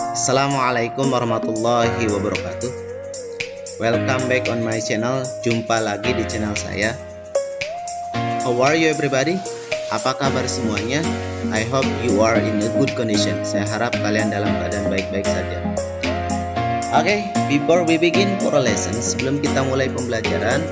Assalamualaikum warahmatullahi wabarakatuh. Welcome back on my channel. Jumpa lagi di channel saya. How are you everybody? Apa kabar semuanya? I hope you are in a good condition. Saya harap kalian dalam keadaan baik-baik saja. Okay, before we begin for a lesson, sebelum kita mulai pembelajaran,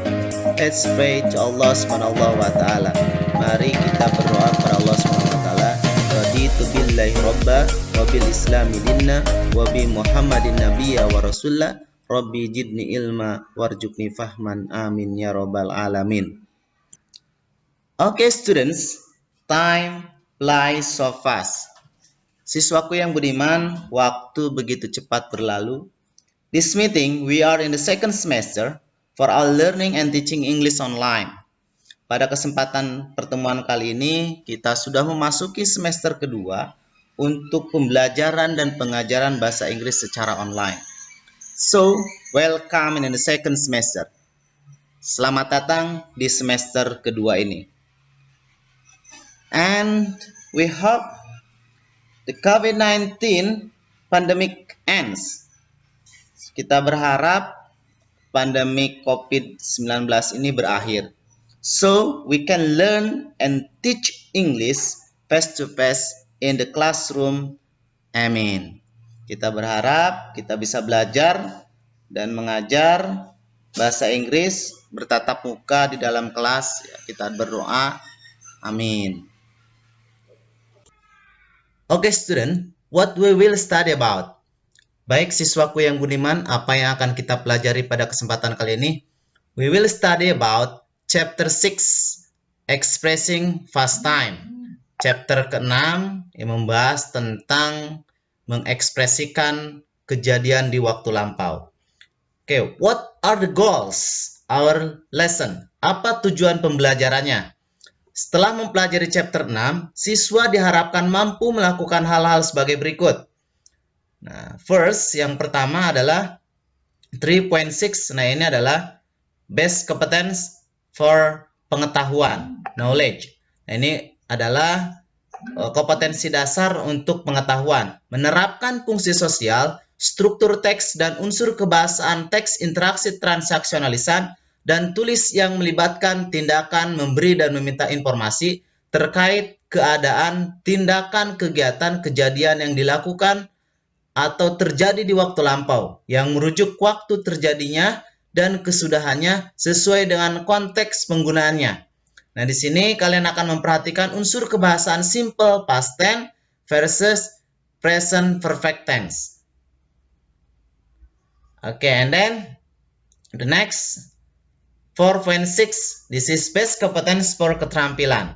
let's pray to Allah Subhanahu wa taala. Mari kita berdoa kepada Allah Subhanahu wa taala. Raditu billahi robba wa bil islami dinna wa bi Muhammadin nabiyya wa rasulullah. Rabbi jidni ilma warjukni fahman. Amin ya rabbal alamin. Okay students, time flies so fast. Siswaku yang budiman, waktu begitu cepat berlalu. This meeting, we are in the second semester for our learning and teaching English online. Pada kesempatan pertemuan kali ini, kita sudah memasuki semester kedua untuk pembelajaran dan pengajaran bahasa Inggris secara online. So, welcome in the second semester. Selamat datang di semester kedua ini. And we hope the COVID-19 pandemic ends. Kita berharap pandemi COVID-19 ini berakhir. So, we can learn and teach English face-to-face in the classroom. Amin. Kita berharap kita bisa belajar dan mengajar bahasa Inggris bertatap muka di dalam kelas. Kita berdoa. Amin. Okay, student, what we will study about? Baik siswaku yang budiman, apa yang akan kita pelajari pada kesempatan kali ini? We will study about Chapter 6, Expressing Past Time. Chapter ke-6 yang membahas tentang mengekspresikan kejadian di waktu lampau. Okay, what are the goals our lesson? Apa tujuan pembelajarannya? Setelah mempelajari chapter 6, siswa diharapkan mampu melakukan hal-hal sebagai berikut. Nah, first, yang pertama adalah 3.6. Nah, ini adalah base competence for pengetahuan, knowledge. Nah, ini adalah kompetensi dasar untuk pengetahuan. Menerapkan fungsi sosial, struktur teks dan unsur kebahasaan teks, interaksi transaksional lisan, dan tulis yang melibatkan tindakan memberi dan meminta informasi terkait keadaan, tindakan, kegiatan, kejadian yang dilakukan atau terjadi di waktu lampau yang merujuk waktu terjadinya dan kesudahannya sesuai dengan konteks penggunaannya. Nah, di sini kalian akan memperhatikan unsur kebahasaan simple past tense versus present perfect tense. Okay, and then the next 4.6, this is base competence for keterampilan.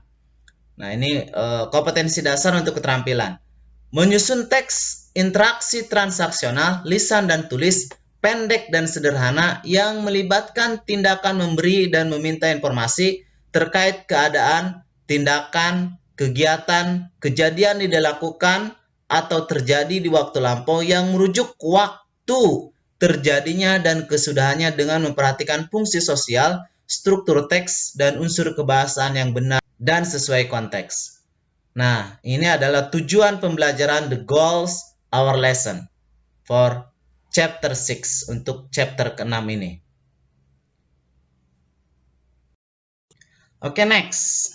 Nah, ini kompetensi dasar untuk keterampilan. Menyusun teks, interaksi transaksional, lisan dan tulis, pendek dan sederhana yang melibatkan tindakan memberi dan meminta informasi terkait keadaan, tindakan, kegiatan, kejadian yang dilakukan atau terjadi di waktu lampau yang merujuk waktu terjadinya dan kesudahannya dengan memperhatikan fungsi sosial, struktur teks, dan unsur kebahasaan yang benar dan sesuai konteks. Nah, ini adalah tujuan pembelajaran the goals our lesson for chapter 6 untuk chapter ke-6 ini. Okay, next.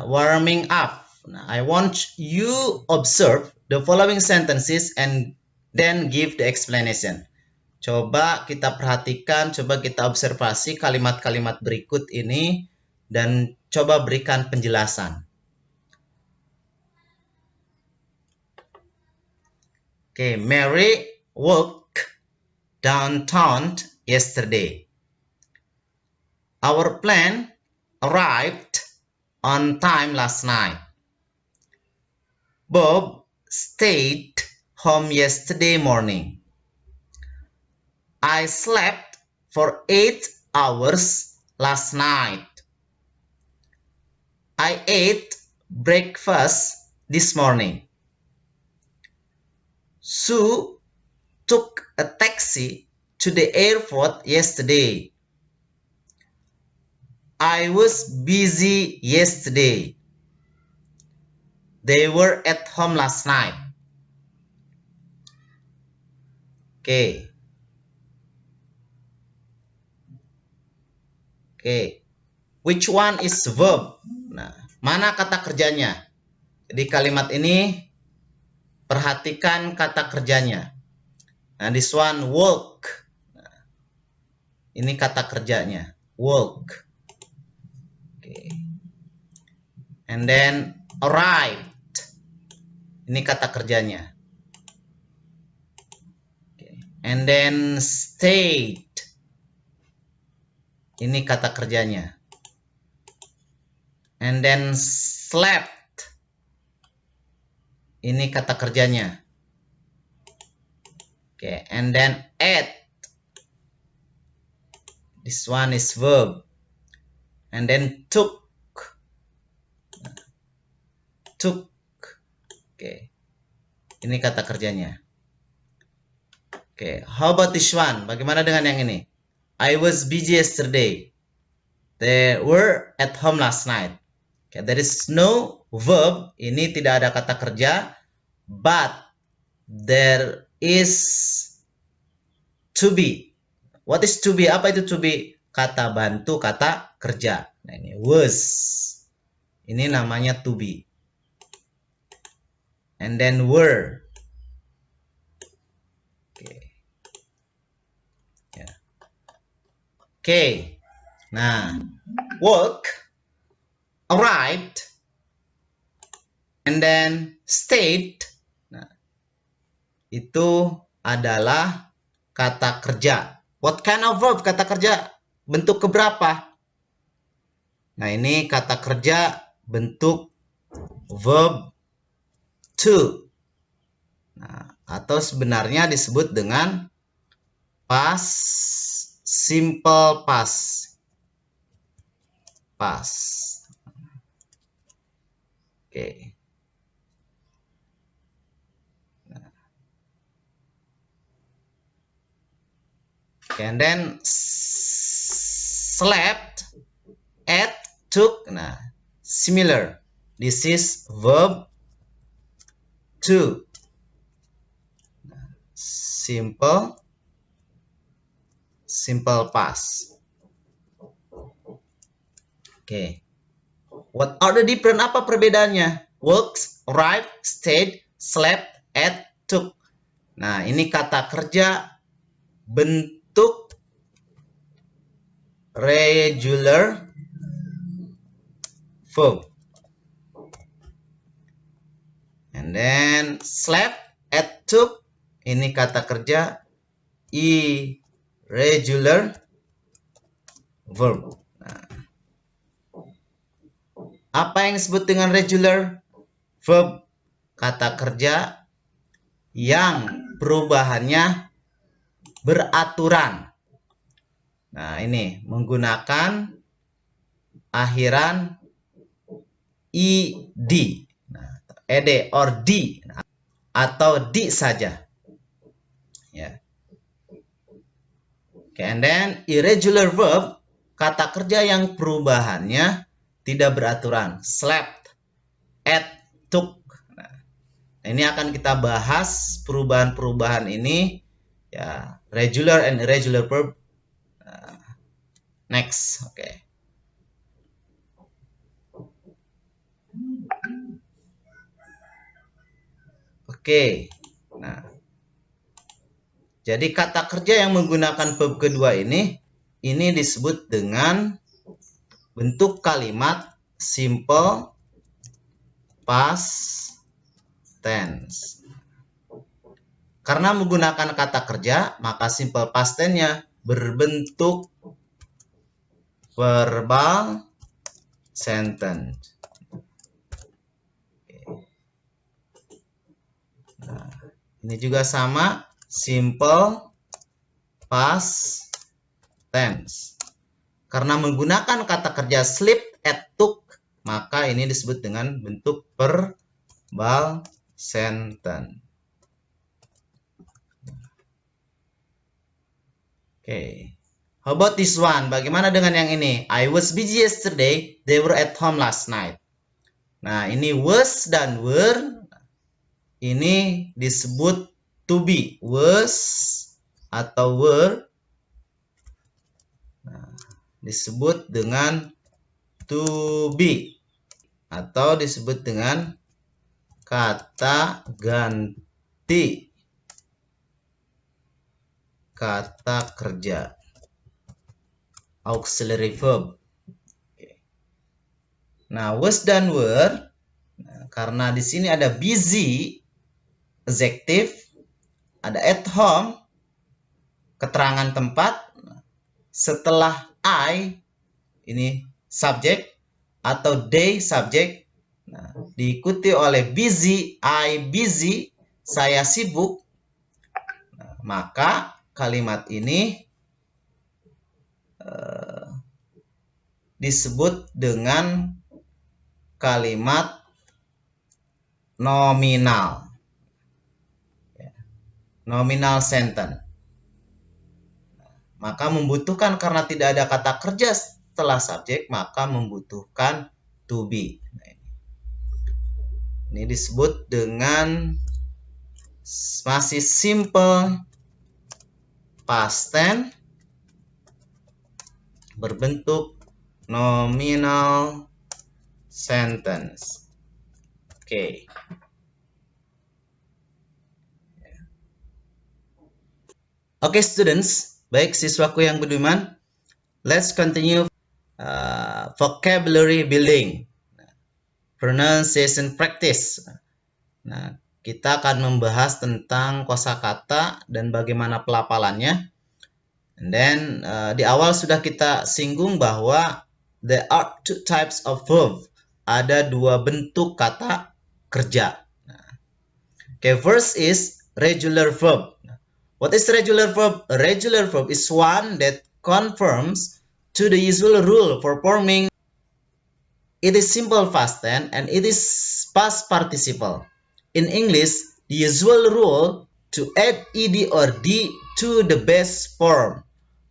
Warming up. Nah, I want you observe the following sentences and then give the explanation. Coba kita perhatikan, coba kita observasi kalimat-kalimat berikut ini dan coba berikan penjelasan. Okay, Mary walked downtown yesterday. Our plane arrived on time last night. Bob stayed home yesterday morning. I slept for 8 hours last night. I ate breakfast this morning. Sue took a taxi to the airport yesterday. I was busy yesterday. They were at home last night. Oke. Oke. Which one is verb? Nah, mana kata kerjanya? Jadi kalimat ini perhatikan kata kerjanya. Nah, this one work. Nah, ini kata kerjanya, work. Oke. And then arrived. Ini kata kerjanya. Oke. And then stayed. Ini kata kerjanya. And then slept. Ini kata kerjanya. Okay, and then ate. This one is verb. And then took. Took. Okay. Ini kata kerjanya. Okay, how about this one? Bagaimana dengan yang ini? I was busy yesterday. They were at home last night. Okay, there is no verb. Ini tidak ada kata kerja. But there is to be. What is to be? Apa itu to be? Kata bantu, kata kerja. Nah, ini was. Ini namanya to be. And then were. Oke. Ya. Oke. Nah, work, arrived, and then stayed. Nah, itu adalah kata kerja. What kind of verb? Kata kerja bentuk keberapa? Nah, ini kata kerja bentuk verb to. Nah, atau sebenarnya disebut dengan past simple past. Past. Oke. And then slept, ate, took. Nah, similar. This is verb to. Simple past. Oke. What are the different? Apa perbedaannya? Works, arrived, stayed, slept, ate, took. Nah, ini kata kerja bentuk regular verb. And then slept, ate, took. Ini kata kerja irregular verb. Nah, apa yang disebut dengan regular verb? Kata kerja yang perubahannya beraturan. Nah, ini menggunakan akhiran id, nah, ed or d, nah, atau di saja. Ya. Okay, and then irregular verb, kata kerja yang perubahannya tidak beraturan. Slept, ate, took. Nah, ini akan kita bahas perubahan-perubahan ini, ya, regular and irregular verb. Next, oke. Okay. Oke. Nah, jadi kata kerja yang menggunakan verb kedua ini disebut dengan bentuk kalimat simple past tense. Karena menggunakan kata kerja, maka simple past tense-nya berbentuk verbal sentence. Nah, ini juga sama, simple past tense. Karena menggunakan kata kerja slept, ate, took, maka ini disebut dengan bentuk verbal sentence. Oke. How about this one? Bagaimana dengan yang ini? I was busy yesterday. They were at home last night. Nah, ini was dan were. Ini disebut to be. Was atau were disebut dengan to be atau disebut dengan kata ganti kata kerja, auxiliary verb. Nah, was dan were, karena di sini ada busy, adjective, ada at home, keterangan tempat, setelah I, ini subjek, atau they subjek, diikuti oleh busy, I busy, saya sibuk, maka kalimat ini disebut dengan kalimat nominal. Nominal sentence. Maka membutuhkan, karena tidak ada kata kerja setelah subjek, maka membutuhkan to be. Ini disebut dengan masih simple past tense berbentuk nominal sentence. Oke. Oke, students, baik siswaku yang budiman, let's continue vocabulary building, pronunciation practice. Nah, kita akan membahas tentang kosakata dan bagaimana pelafalannya. And then di awal sudah kita singgung bahwa there are two types of verb. Ada dua bentuk kata kerja. Okay, first is regular verb. What is regular verb? A regular verb is one that conforms to the usual rule for forming. It is simple past tense and it is past participle. In English, the usual rule to add ed or d to the base form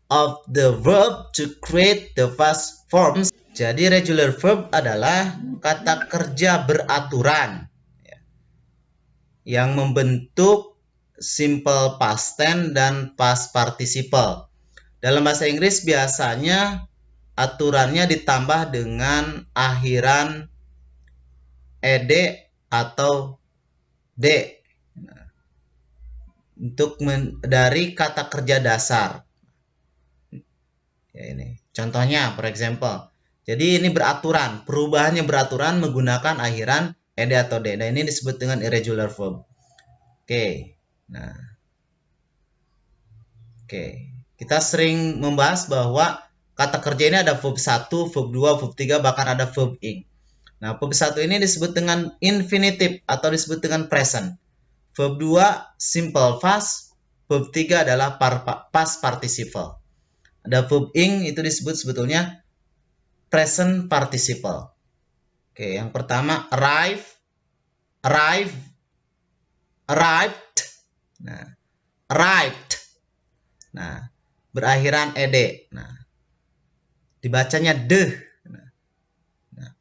of the verb to create the past forms. Jadi regular verb adalah kata kerja beraturan yang membentuk simple past tense dan past participle. Dalam bahasa Inggris biasanya aturannya ditambah dengan akhiran ed atau d untuk dari kata kerja dasar. Ya, ini contohnya, for example. Jadi ini beraturan, perubahannya beraturan menggunakan akhiran ed atau d. Nah, ini disebut dengan irregular verb. Oke. Nah. Oke. Kita sering membahas bahwa kata kerja ini ada verb 1, verb 2, verb 3, bahkan ada verb ing. Nah, verb 1 ini disebut dengan infinitive atau disebut dengan present. Verb 2 simple past, verb 3 adalah past participle. Ada verb ing itu disebut sebetulnya present participle. Oke, yang pertama arrive, arrived. Nah, arrived. Nah, berakhiran ed. Nah, dibacanya de. Nah,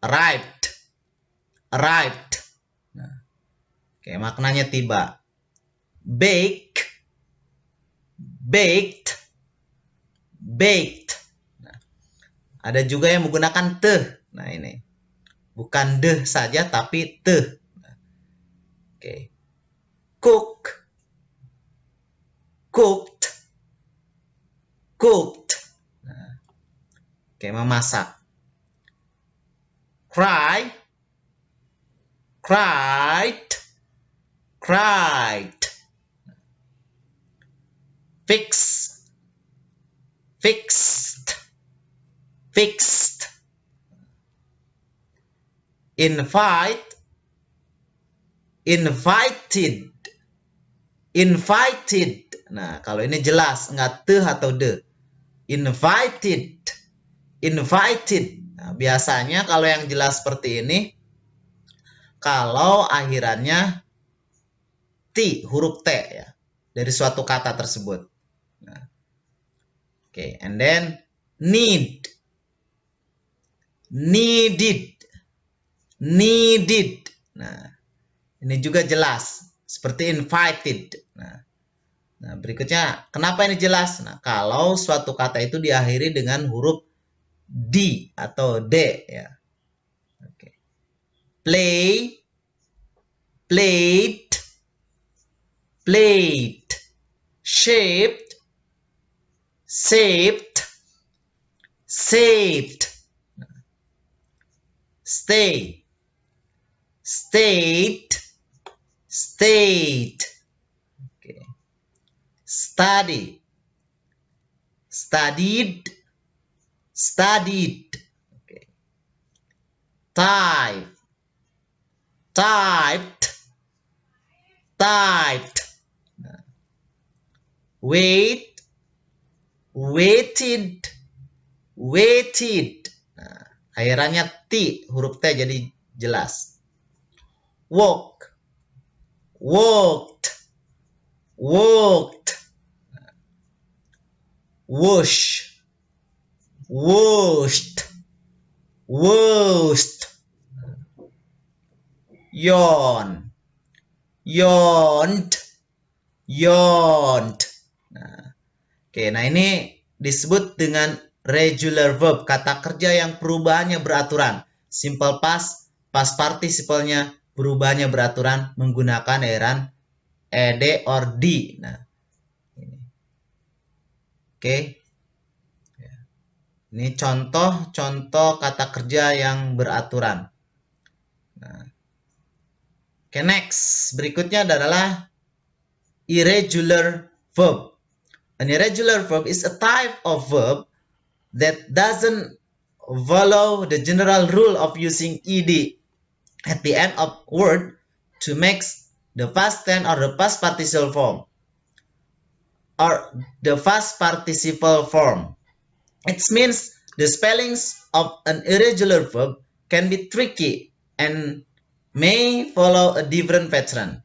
arrived. Nah, oke, maknanya tiba. Baked. Nah, ada juga yang menggunakan te. Nah, ini bukan de saja tapi te. Nah, oke. Cooked. Nah, oke, memasak. Cried. Fixed. Invited. Nah, kalau ini jelas, nggak te atau de. Invited. Nah, biasanya kalau yang jelas seperti ini, kalau akhirannya t, huruf t ya, dari suatu kata tersebut. Nah, oke, and then needed. Nah, ini juga jelas seperti invited. Nah, Nah, berikutnya, kenapa ini jelas? Nah, kalau suatu kata itu diakhiri dengan huruf D atau D ya. Oke. Play, played, played, shaped, saved, saved, stay, stayed, stayed. Okay. Study, studied, studied. Okay. Type, typed, typed. Wait, waited, waited. Nah, akhirannya T, huruf T jadi jelas. Walk, walked, walked. Wash, washed, washed. Yawn, yawned, yawned. Nah, ini disebut dengan regular verb, kata kerja yang perubahannya beraturan. Simple past, past participle-nya perubahannya beraturan menggunakan akhiran ed or d. Nah, ini. Oke. Ini contoh-contoh kata kerja yang beraturan. Nah. Oke, next. Berikutnya adalah irregular verb. An irregular verb is a type of verb that doesn't follow the general rule of using ed at the end of word to make the past tense or the past participle form or the past participle form. It means the spellings of an irregular verb can be tricky and may follow a different pattern.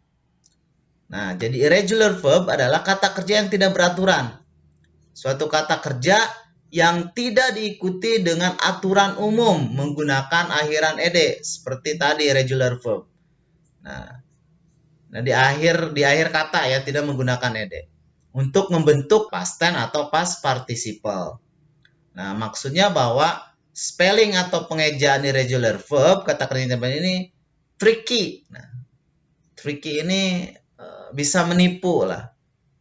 Nah, jadi irregular verb adalah kata kerja yang tidak beraturan. Suatu kata kerja yang tidak diikuti dengan aturan umum menggunakan akhiran ed seperti tadi irregular verb. Nah di akhir kata ya tidak menggunakan ed untuk membentuk past tense atau past participle. Nah, maksudnya bahwa spelling atau pengejaan irregular verb kata kerja ini tricky. Nah, tricky ini bisa menipu lah.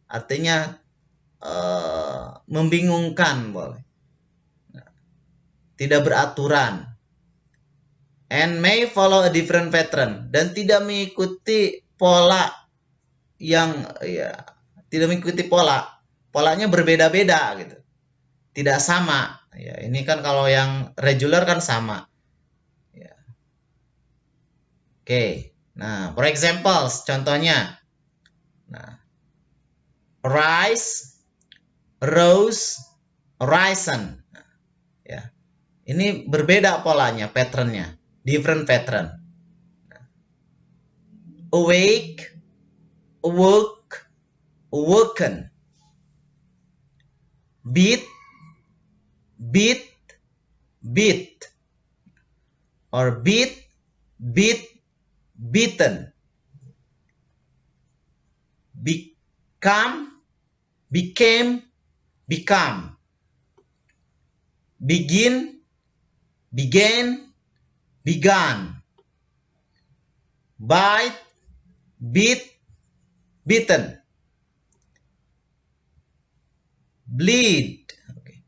Artinya membingungkan boleh. Nah, tidak beraturan. And may follow a different pattern dan tidak mengikuti pola yang ya tidak mengikuti polanya berbeda-beda gitu. Tidak sama. Ya, ini kan kalau yang regular kan sama. Ya. Oke. Nah, for example, contohnya. Nah, rise, rose, risen. Nah, ya. Ini berbeda polanya, patternnya. Different pattern. Nah. Awake, awoke, awoken. Beat, beat, beat. Or beat, beat, beaten. Become, became, become. Begin, began, begun. Bite, beat, beaten. Bleed, okay.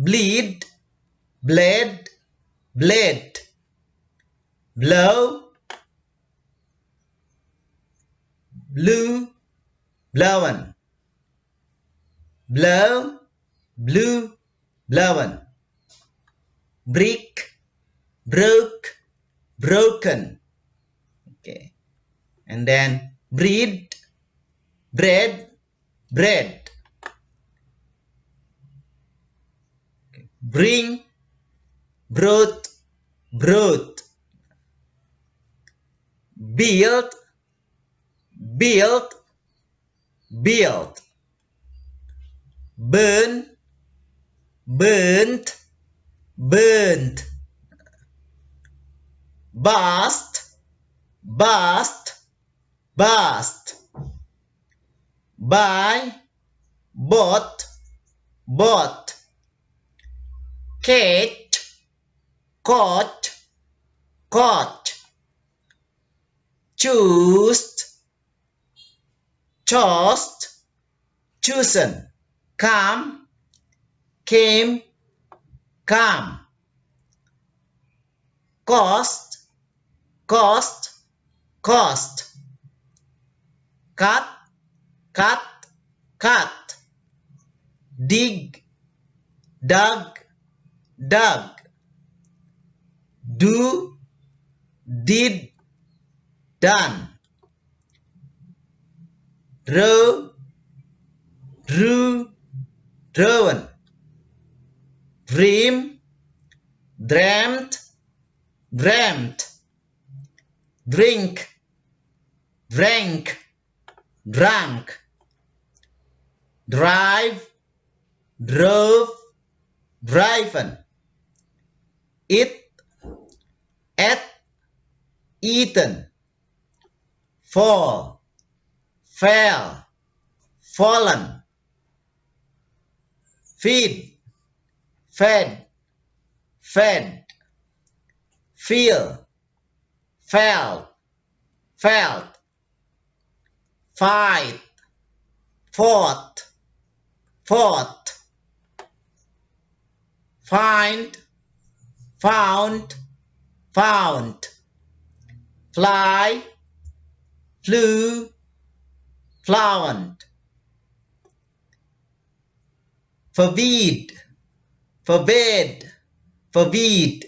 Bleed, bled, bled. Blow, blew, blown. Blow, blew, blown. Brick, broke, broken. Okay. And then breed, bread, bread. Okay. Bring, brought, brought. Build, built, built. Burn, burnt, burnt. Bust, bust, bust. buy, bought, bought, catch, caught, caught, choose, chose, chosen, come, came, come, cost, cost, cost, cut, cut, cut, dig, dug, dug, do, did, done, row, drew, drawn, dream, dreamt, dreamt, drink, drank, drunk, drive, drove, driven, eat, ate, eaten, fall, fell, fallen, feed, fed, fed, feel, felt, felt, fight, fought, fought, find, found, found, fly, flew, flown, forbid, forbade, forbid,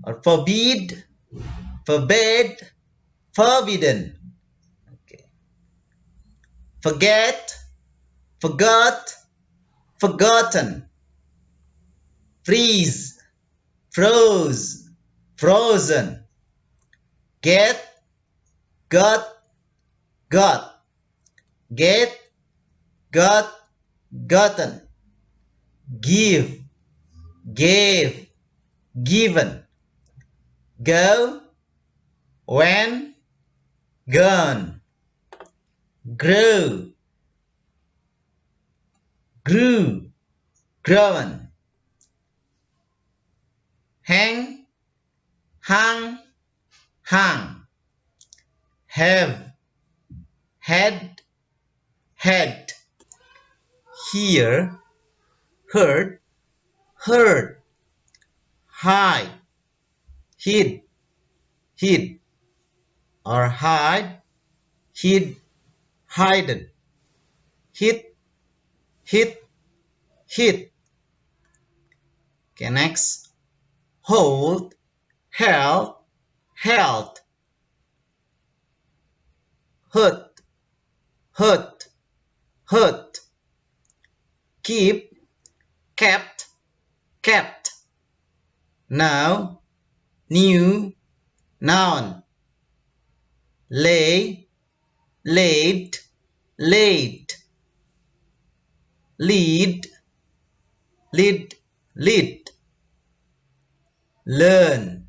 or forbid, forbade, forbidden. Okay. Forget, forgot, forgotten, freeze, froze, frozen, get, got, got, get, got, gotten, give, gave, given, go, when, gone, grow, grew, grown, hang, hung, hung, have, had, had, hear, heard, heard, hide, hid, hid, or hide, hid, hidden, hit, hit, hit. Okay, next. Hold, held, held, hurt, hurt, hurt, keep, kept, kept, now, new, noun, lay, laid, laid, lead, lead, lead, learn,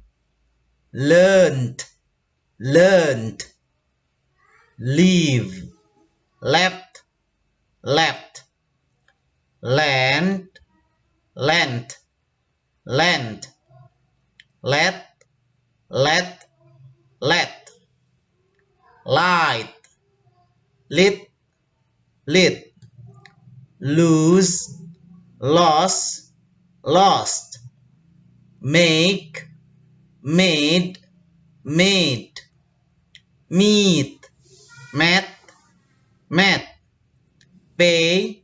learned, learned, leave, left, left, land, lent, lent, let, let, let, light, lit, lit, lose, lost, lost, make, made, made, meet, met, met, pay,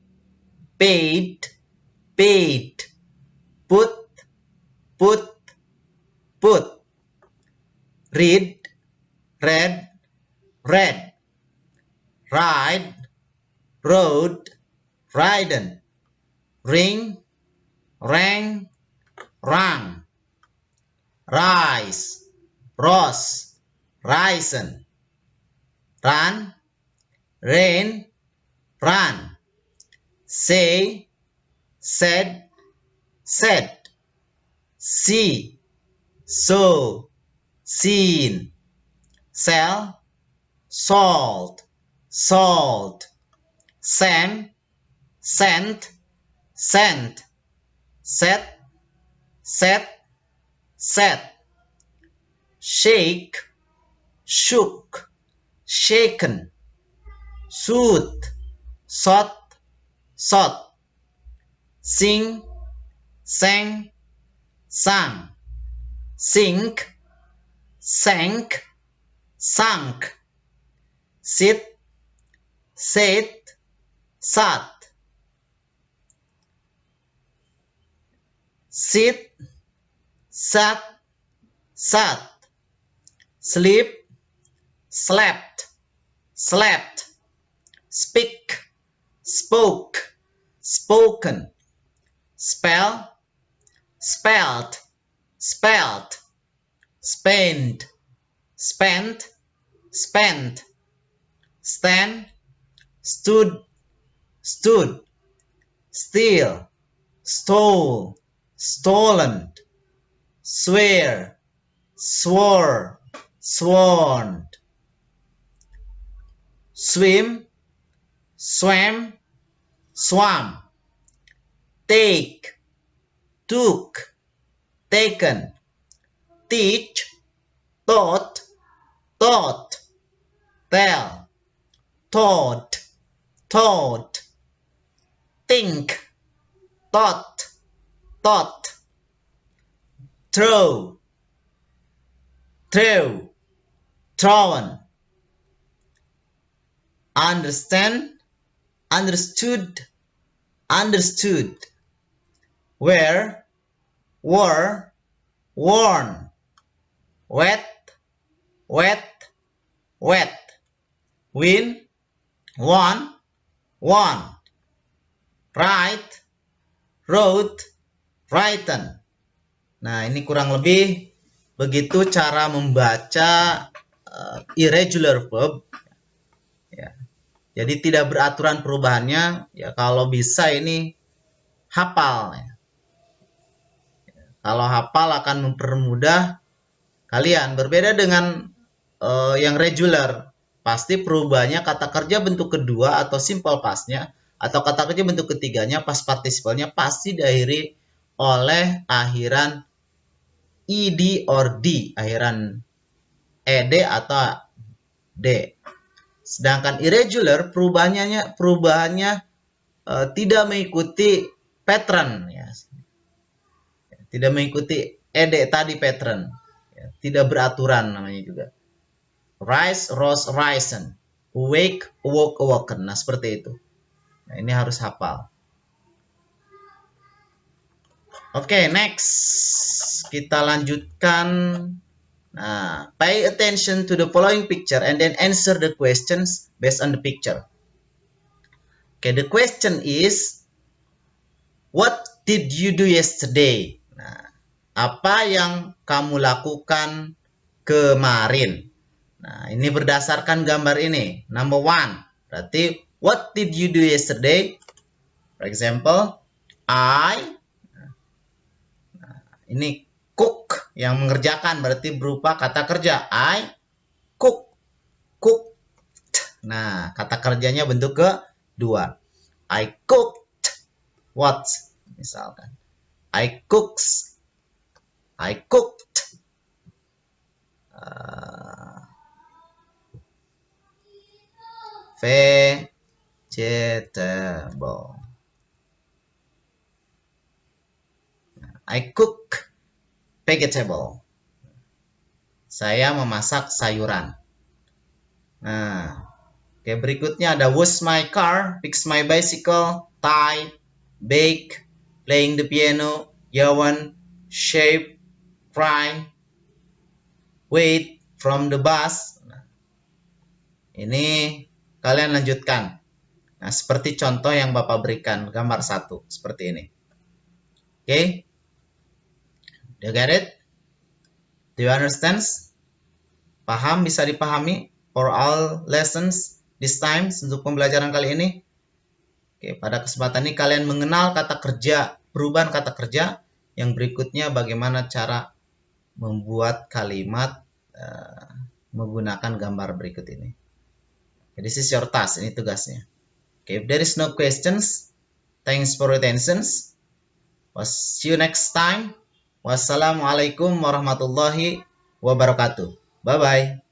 paid, paid, put, put, put, read, read, read, ride, rode, ridden, ring, rang, rang, rise, rose, risen, run, rain, run, say, said, said, see, saw, seen, sell, salt, salt, send, sent, sent, set, set, set, shake, shook, shaken, shoot, shot, shot, sing, sang, sang, sink, sank, sunk, sit, sat, sat, sit, sat, sat, sleep, slept, slept, speak, spoke, spoken, spell, spelt, spelt, spend, spent, spent, stand, stood, stood, steal, stole, stolen, swear, swore, sworn, swim, swam, swam, take, took, taken, teach, taught, taught, tell, taught, taught, think, thought, thought, throw, throw, thrown, understand, understood, understood, wear, wore, worn, wet, wet, wet, win, won, won, write, wrote, written. Nah, ini kurang lebih begitu cara membaca irregular verb. Ya. Jadi tidak beraturan perubahannya. Ya, kalau bisa ini hafal. Ya. Kalau hafal akan mempermudah kalian. Berbeda dengan yang regular. Pasti perubahannya kata kerja bentuk kedua atau simple past-nya, atau kata kerja bentuk ketiganya, past participle-nya pasti diakhiri oleh akhiran ed or d, akhiran ed atau d. Sedangkan irregular perubahannya tidak mengikuti pattern, ya. Tidak mengikuti ed tadi pattern, ya. Tidak beraturan namanya juga. Rise, rose, risen. Awake, awoke, awoken. Nah, seperti itu. Nah, ini harus hafal. Oke, next. Kita lanjutkan. Nah, pay attention to the following picture and then answer the questions based on the picture. Okay, the question is, what did you do yesterday? Nah, apa yang kamu lakukan kemarin? Nah, ini berdasarkan gambar ini. Number 1. Berarti, what did you do yesterday? For example, I. Nah, ini cook yang mengerjakan berarti berupa kata kerja. I cook. Cooked. Nah, kata kerjanya bentuk kedua. I cooked what? Misalkan. I cooked. Vegetable. I cook vegetable. Saya memasak sayuran. Nah, oke, berikutnya ada wash my car, fix my bicycle, tie, bake, playing the piano, yawn, shave, cry, wait from the bus. Nah, ini kalian lanjutkan. Nah, seperti contoh yang Bapak berikan, gambar 1, seperti ini. Oke? Do you get it? Do you understand? Paham, bisa dipahami? For all lessons this time, untuk pembelajaran kali ini. Oke, pada kesempatan ini kalian mengenal kata kerja, perubahan kata kerja. Yang berikutnya bagaimana cara membuat kalimat menggunakan gambar berikut ini. This is your task, ini tugasnya. Okay, if there is no questions, thanks for your attention. See you next time. Wassalamualaikum warahmatullahi wabarakatuh. Bye bye.